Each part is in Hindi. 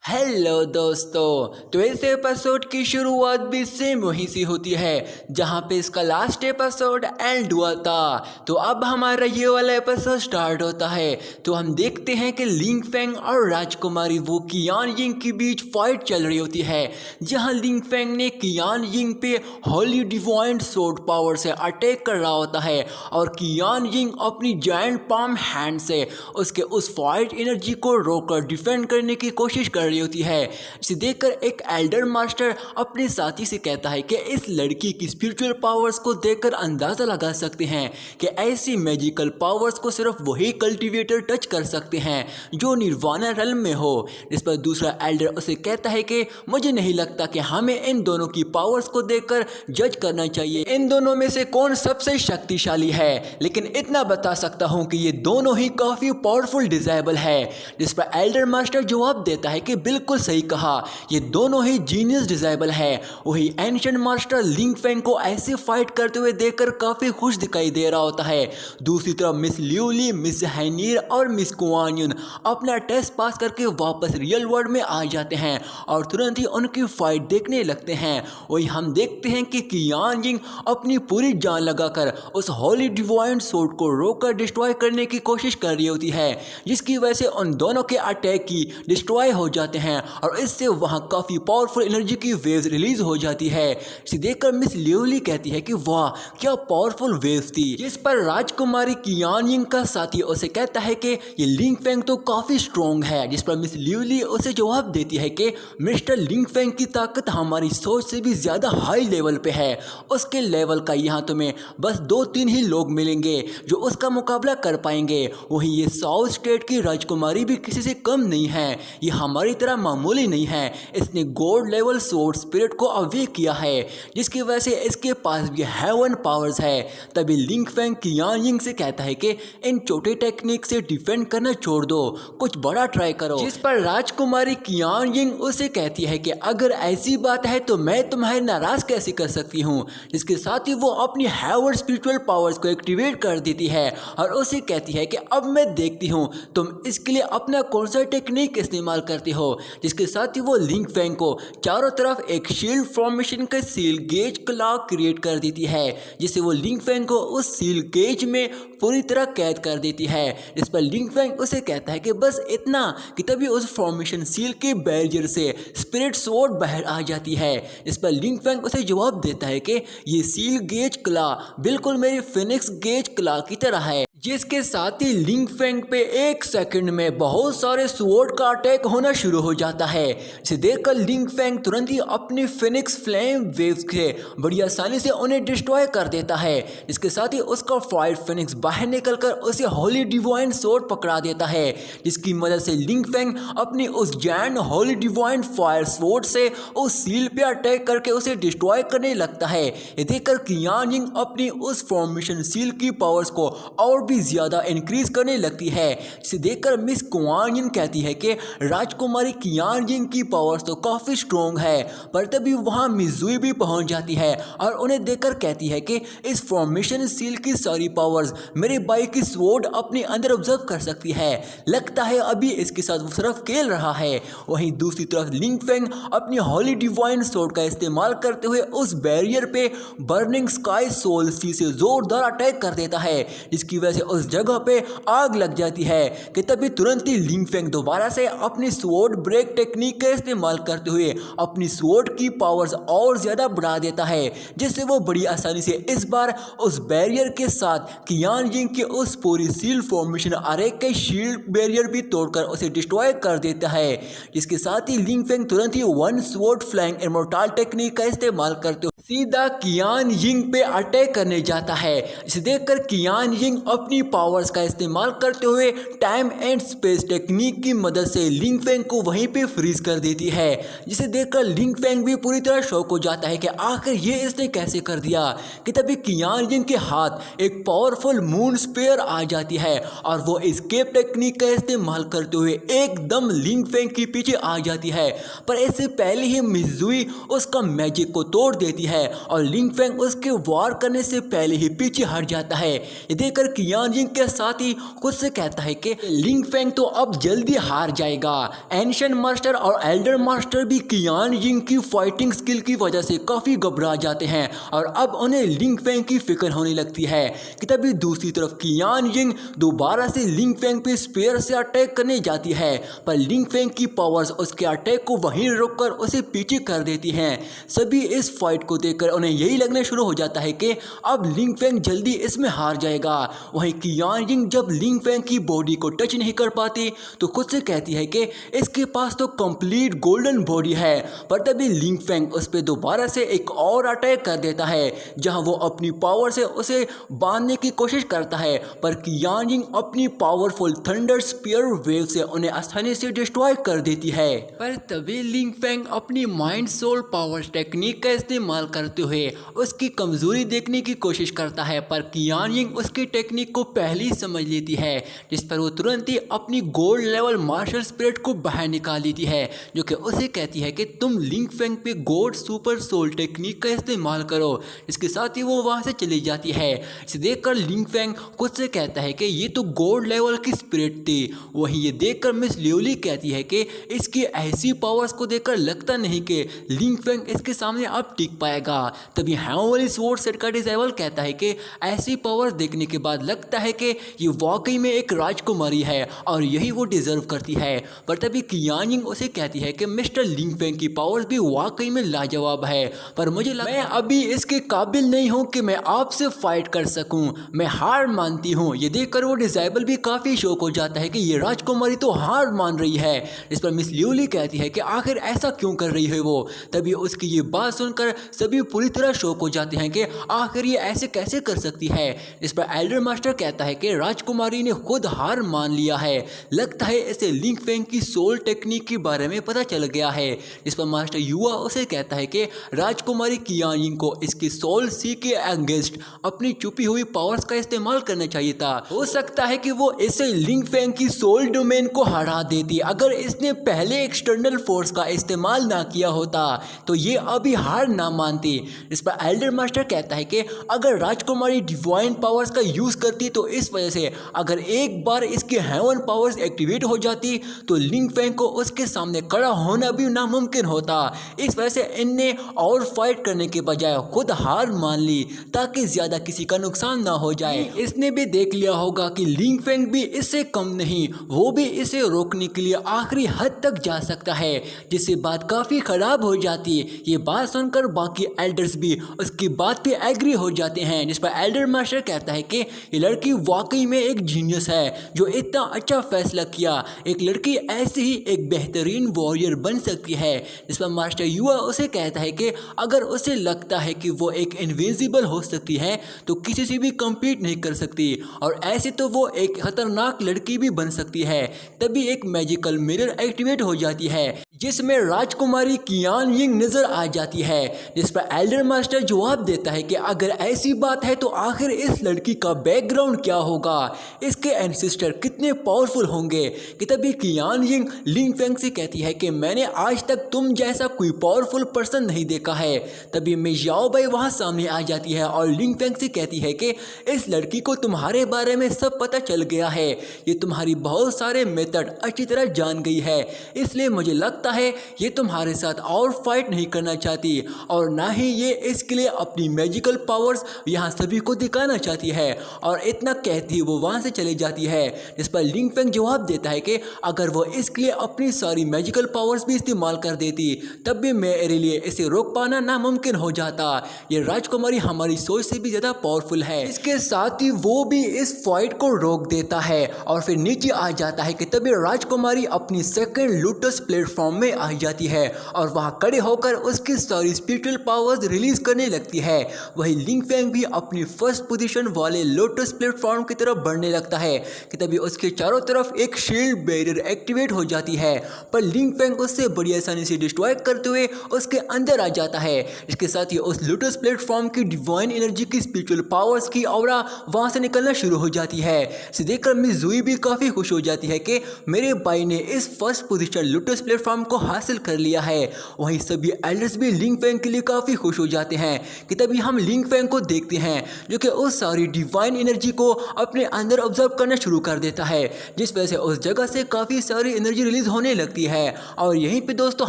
हेलो दोस्तों, तो इस एपिसोड की शुरुआत भी सेम वहीं से होती है जहां पे इसका लास्ट एपिसोड एंड हुआ था। तो अब हमारा ये वाला एपिसोड स्टार्ट होता है। तो हम देखते हैं कि लिंग फेंग और राजकुमारी वो कियान यिंग के बीच फाइट चल रही होती है, जहां लिंग फेंग ने कियान यिंग पे होली डिवाइन सोर्ड पावर से अटैक कर रहा होता है और कियान यिंग अपनी जायंट पाम हैंड से उसके उस फाइट एनर्जी को रोककर डिफेंड करने की कोशिश कर होती है। इसे देखकर एक एल्डर मास्टर अपने साथी से कहता है कि इस लड़की की स्पिरिचुअल पावर्स को देखकर अंदाजा लगा सकते हैं कि ऐसी मैजिकल पावर्स को सिर्फ वही कल्टीवेटर टच कर सकते हैं जो निर्वाणा रेल्म में हो। जिस पर दूसरा एल्डर उसे कहता है कि मुझे नहीं लगता कि हमें इन दोनों की पावर्स को देखकर जज करना चाहिए, इन दोनों में से कौन सबसे शक्तिशाली है, लेकिन इतना बता सकता हूं कि ये दोनों ही काफी पावरफुल डिजाइबल है। जिस पर एल्डर मास्टर जवाब देता है कि बिल्कुल सही कहा, ये दोनों ही जीनियस डिजाइबल है। वही एंशिएंट मास्टर लिंग फेंग को ऐसे फाइट करते हुए देखकर काफी खुश दिखाई दे रहा होता है। दूसरी तरफ मिस लियूली, मिस हैनीर और मिस कुआन युन अपना टेस्ट पास करके वापस रियल वर्ल्ड में आ जाते हैं और तुरंत ही उनकी फाइट देखने लगते हैं। वही हम देखते हैं कि कियान यिंग अपनी पूरी जान लगाकर उस होली डिवाइन सोर्ड को रोककर डिस्ट्रॉय करने की कोशिश कर रही होती है, जिसकी वजह से उन दोनों के अटैक की डिस्ट्रॉय हो जाते हैं और इससे वहां काफी पावरफुल एनर्जी की वेव्स रिलीज हो जाती है। इसे देखकर मिस लियोली कहती है कि वाह क्या पावरफुल वेव्स थी। जिस पर राजकुमारी कियान यिंग का साथी उसे कहता है कि ये लिंग फेंग तो काफी स्ट्रॉन्ग है। जिस पर मिस लियोली उसे जवाब देती है कि मिस्टर लिंग फेंग की ताकत हमारी सोच से भी ज्यादा हाई लेवल पे है, उसके लेवल का यहाँ तुम्हें बस 2-3 ही लोग मिलेंगे जो उसका मुकाबला कर पाएंगे। वहीं ये साउथ स्टेट की राजकुमारी भी किसी से कम नहीं है, ये हमारी तरह मामूली नहीं है। इसने गॉड लेवल सोर्ड स्पिरिट को अवेक किया है, जिसकी वजह से इसके पास भी हेवन पावर्स है। तभी लिंग फेंग कियान यिंग से कहता है कि इन छोटे टेक्निक से डिफेंड करना छोड़ दो, कुछ बड़ा ट्राई करो। जिस पर राजकुमारी कियान यिंग उसे कहती है कि अगर ऐसी बात है तो मैं तुम्हारे नाराज कैसे कर सकती हूँ। जिसके साथ ही वो अपनी हेवन स्पिरिचुअल पावर्स को एक्टिवेट कर देती है और उसे कहती है कि अब मैं देखती हूँ तुम इसके लिए अपना कौन सा टेक्निक इस्तेमाल करते हो। जिसके साथ ही वो लिंग फेंग को चारों तरफ एक शील्ड फॉर्मेशन का सील गेज क्लॉक क्रिएट कर देती है, जिससे वो लिंग फेंग को उस सील गेज में पूरी तरह कैद कर देती है। इस पर लिंग फेंग उसे कहता है कि बस इतना, कि तभी उस फॉर्मेशन सील के बैरियर से स्पिरिट स्वॉर्ड बाहर आ जाती है। इस पर लिंग फेंग उसे जवाब देता है कि ये सील गेज क्लॉ बिल्कुल मेरी फिनिक्स गेज क्लॉ की तरह है। जिसके साथ ही लिंग फेंग पे 1 सेकंड में बहुत सारे स्वॉर्ड का अटैक होना शुरू हो जाता है। इसे देखकर लिंग फेंग तुरंत ही अपनी फिनिक्स फ्लेम वेव्स से बड़ी आसानी से उन्हें डिस्ट्रॉय कर देता है। इसके साथ ही उसका फायर फिनिक्स बाहर निकलकर उसे होली डिवाइन सोर्ड पकड़ा देता है, जिसकी मदद से लिंग फेंग अपनी उस Jain Holi divine fire sword से उस सील पे अटैक करके उसे डिस्ट्रॉय करने लगता है। ये देखकर कियान यिंग अपनी उस फॉर्मेशन सील की पावर्स को और ज्यादा इंक्रीज करने लगती है। इसे देखकर मिस कुआन युन कहती है कि राजकुमारी कियान यिंग की पावर्स तो काफी स्ट्रॉन्ग है, पर तभी वहां मिजुई भी पहुंच जाती है और उन्हें देखकर कहती है कि इस फॉर्मेशन सील की सारी पावर्स मेरे भाई की स्वॉर्ड अपने अंदर ऑब्जर्व कर सकती है, लगता है अभी इसके साथ वो सिर्फ खेल रहा है। वहीं दूसरी तरफ लिंग फेंग अपनी होली डिवाइन स्वॉर्ड का इस्तेमाल करते हुए उस बैरियर पे बर्निंग स्काई सोल सी से जोरदार अटैक कर देता है, जिसकी वजह से उस जगह पे आग लग जाती है। कि तभी तुरंत ही लिंग फेंग दोबारा से अपनी स्वॉर्ड ब्रेक टेक्निक का इस्तेमाल करते हुए अपनी स्वॉर्ड की पावर्स और ज्यादा बढ़ा देता है, जिससे वो बड़ी आसानी से इस बार उस बैरियर के साथ कियान यिंग के उस पूरी सील फॉर्मेशन अरे के शील्ड बैरियर भी तोड़कर उसे डिस्ट्रॉय कर देता है। इसके साथ ही लिंग फेंग तुरंत ही वन स्वॉर्ड फ्लैंग इमोर्टल टेक्निक का इस्तेमाल करते हुए सीधा कियान यिंग पे अटैक करने जाता है। इसे देखकर कियान यिंग अपनी पावर्स का इस्तेमाल करते हुए टाइम एंड स्पेस टेक्निक की मदद से लिंग फेंग को वहीं पे फ्रीज कर देती है, जिसे देखकर लिंग फेंग भी पूरी तरह शॉक हो जाता है कि आखिर ये इसने कैसे कर दिया। कि तभी कियान यिंग के हाथ एक पावरफुल मून स्पेयर आ जाती है और वो एस्केप टेक्निक का इस्तेमाल करते हुए एकदम लिंग फेंग के पीछे आ जाती है, पर इससे पहले ही मिजुई उसका मैजिक को तोड़ देती है है और लिंग फेंग उसके वार करने से पहले ही पीछे हट जाता है। ये देखकर कियान यिंग के साथ ही खुद से कहता है कि लिंग फेंग तो अब जल्दी हार जाएगा। एंशिएंट मास्टर और एल्डर मास्टर भी कियान यिंग की फाइटिंग स्किल की वजह से काफी घबरा जाते हैं और अब उन्हें लिंग फेंग की फिक्र होने लगती है कि तभी दूसरी तरफ कियान यिंग दोबारा से लिंग फेंग पे स्पेयर से अटैक करने जाती है, पर लिंग फेंग की पावर्स उसके अटैक को वहीं रोककर उसे पीछे कर देती हैं। सभी इस फाइट को देखकर उन्हें यही लगने शुरू हो जाता है कि अब लिंग फेंग जल्दी इसमें हार जाएगा। वहीं कियान यिंग जब लिंग फेंग की बॉडी को टच नहीं कर पाती तो खुद से कहती है कि इसके पास तो कंप्लीट गोल्डन बॉडी है, पर तभी लिंग फेंग उस पर दोबारा से एक और अटैक कर देता है जहां वो अपनी पावर से उसे बांधने की कोशिश करता है, पर कियान यिंग अपनी पावरफुल थंडर स्पीयर वेव से उन्हें आसानी से डिस्ट्रॉय कर देती है। पर तभी लिंग फेंग अपनी माइंड सोल पावर टेक्निक का इस्तेमाल करते हुए उसकी कमजोरी देखने की कोशिश करता है, पर कियान यिंग उसकी टेक्निक को पहले ही समझ लेती है, जिस पर वो तुरंत ही अपनी गोल्ड लेवल मार्शल स्पिरिट को बाहर निकाल लेती है, जो कि उसे कहती है कि तुम लिंग फेंग पे गोल्ड सुपर सोल टेक्निक का इस्तेमाल करो। इसके साथ ही वो वहां से चली जाती है। इसे देखकर लिंग फेंग खुद से कहता है कि ये तो गोल्ड लेवल की स्पिरिट थी। वहीं ये देखकर मिस लियोली कहती है कि इसकी ऐसी पावर्स को देखकर लगता नहीं कि लिंग फेंग इसके सामने अब टिक पाएगा। तभी हैवोली स्वॉर्ड सेट का डिसेबल कहता है कि ऐसी पावर्स देखने के बाद लगता है कि ये वाकई में एक राजकुमारी है और यही वो डिजर्व करती है। पर तभी कियान यिंग उसे कहती है कि मिस्टर लिंग फेंग की पावर्स भी वाकई में लाजवाब है, पर मुझे मैं अभी इसके काबिल नहीं हूं कि मैं आपसे फाइट कर सकूं, मैं हार मानती हूं। ये देखकर वो डिसेबल भी काफी शौक हो जाता है कि ये राजकुमारी तो हार मान रही है। इस पर मिस लियोली कहती है कि आखिर ऐसा क्यों कर रही है वो। तभी उसकी ये बात सुनकर सभी पूरी तरह शौक हो जाते हैं कि आखिर ये ऐसे कैसे कर सकती है। इस पर एल्डर मास्टर कहता है कि राजकुमारी ने खुद हार मान लिया है, लगता है इसे लिंग फेंग की सोल टेक्निक के बारे में पता चल गया है। इस पर मास्टर युआ उसे कहता है कि राजकुमारी कियान यिंग को इसकी सोल सी के अगेंस्ट अपनी छुपी हुई पावर्स का इस्तेमाल करना चाहिए था। हो सकता है कि वो इसे लिंग फेंग की सोल डोमेन को हरा देती अगर इसने पहले एक्सटर्नल फोर्स का इस्तेमाल ना किया होता, तो ये अभी हार ना मानती। इस पर एल्डर मास्टर कहता है कि अगर राजकुमारी डिवाइन पावर्स का यूज करती तो इस वजह से अगर एक बार इसकी हेवन पावर्स एक्टिवेट हो जाती तो लिंग फेंग को उसके सामने खड़ा होना भी नामुमकिन होता। इस वजह से इनने और फाइट करने के बजाय खुद हार मान ली ताकि ज्यादा किसी का नुकसान ना हो जाए। इसने भी देख लिया होगा कि लिंग फेंग भी इससे कम नहीं, वो भी इसे रोकने के लिए आखिरी हद तक जा सकता है, जिससे बात काफी खराब हो जाती है। ये बात सुनकर बाकी एल्डर्स भी उसकी बात पे एग्री हो जाते हैं, जिस पर एल्डर मास्टर कहता है कि ये लड़की वाकई में एक जीनियस है जो इतना अच्छा फैसला किया। एक लड़की ऐसे ही एक बेहतरीन वॉरियर बन सकती है। इस पर मास्टर युआ उसे कहता है कि अगर उसे लगता है कि वो एक इनविजिबल हो सकती है तो किसी से भी कम्पीट नहीं कर सकती, और ऐसे तो वो एक खतरनाक लड़की भी बन सकती है। तभी एक मैजिकल मिरर एक्टिवेट हो जाती है जिसमें राजकुमारी कियान यिंग नजर आ जाती है, जिस पर एल्डर मास्टर जवाब देता है कि अगर ऐसी बात है तो आखिर इस लड़की का बैकग्राउंड क्या होगा, इसके एंसेस्टर कितने पावरफुल होंगे। कि तभी कियान यिंग लिंग फेंग से कहती है कि मैंने आज तक तुम जैसा कोई पावरफुल पर्सन नहीं देखा है। तभी मिस याओ बाई वहां सामने आ जाती है और लिंग फेंग से कहती है कि इस लड़की को तुम्हारे बारे में सब पता चल गया है, ये तुम्हारी बहुत सारे मेथड अच्छी तरह जान गई है, इसलिए मुझे लगता है ये तुम्हारे साथ और फाइट नहीं करना चाहती और ना ही ये इसके लिए अपनी मैजिकल पावर्स यहाँ सभी को दिखाना चाहती है। और इतना कहती वो वहां से चली जाती है, जिस पर लिंग फेंग जवाब देता है कि अगर वो इसके लिए अपनी सारी मैजिकल पावर्स भी इस्तेमाल कर देती तब भी मेरे लिए इसे रोक पाना नामुमकिन हो जाता। ये राजकुमारी हमारी सोच से भी ज्यादा पावरफुल है। इसके साथ ही वो भी इस फाइट को रोक देता है और फिर नीचे आ जाता है कि तभी राजकुमारी अपनी सेकंड लोटस प्लेटफॉर्म में आ जाती है और वहां खड़े होकर उसकी सारी स्पिरिचुअल पावर्स रिलीज करने लगती है। वही लिंग फेंग भी अपनी फर्स्ट पोजीशन वाले लोटस प्लेटफॉर्म की तरफ बढ़ने लगता है कि तभी उसके चारों तरफ एक शील्ड बैरियर एक्टिवेट हो जाती है, पर लिंग फेंग उससे बड़ी आसानी से डिस्ट्रॉय करते हुए उसके अंदर आ जाता है। इसके साथ ही उस लोटस प्लेटफॉर्म की डिवाइन एनर्जी की स्पिरिचुअल पावर्स की ऑरा वहां से निकलना शुरू हो जाती है। इसे देखकर मिस जुई भी काफी खुश हो जाती है कि मेरे भाई ने इस फर्स्ट पोजीशन लोटस प्लेटफॉर्म को हासिल कर लिया है। वहीं सभी एल्डर्स भी लिंग फैंग के लिए काफ़ी खुश हो जाते हैं कि तभी हम लिंग फैंग को देखते हैं जो कि उस सारी डिवाइन एनर्जी को अपने अंदर ऑब्जर्व करना शुरू कर देता है, जिस वजह से उस जगह से काफ़ी सारी एनर्जी रिलीज होने लगती है। और यहीं पे दोस्तों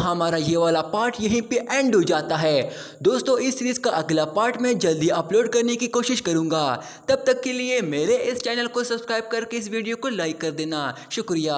हमारा ये वाला पार्ट यहीं पे एंड हो जाता है। दोस्तों इस सीरीज़ का अगला पार्ट मैं जल्दी अपलोड करने की कोशिश करूँगा। तब तक के लिए मेरे इस चैनल को सब्सक्राइब करके इस वीडियो को लाइक कर देना। शुक्रिया।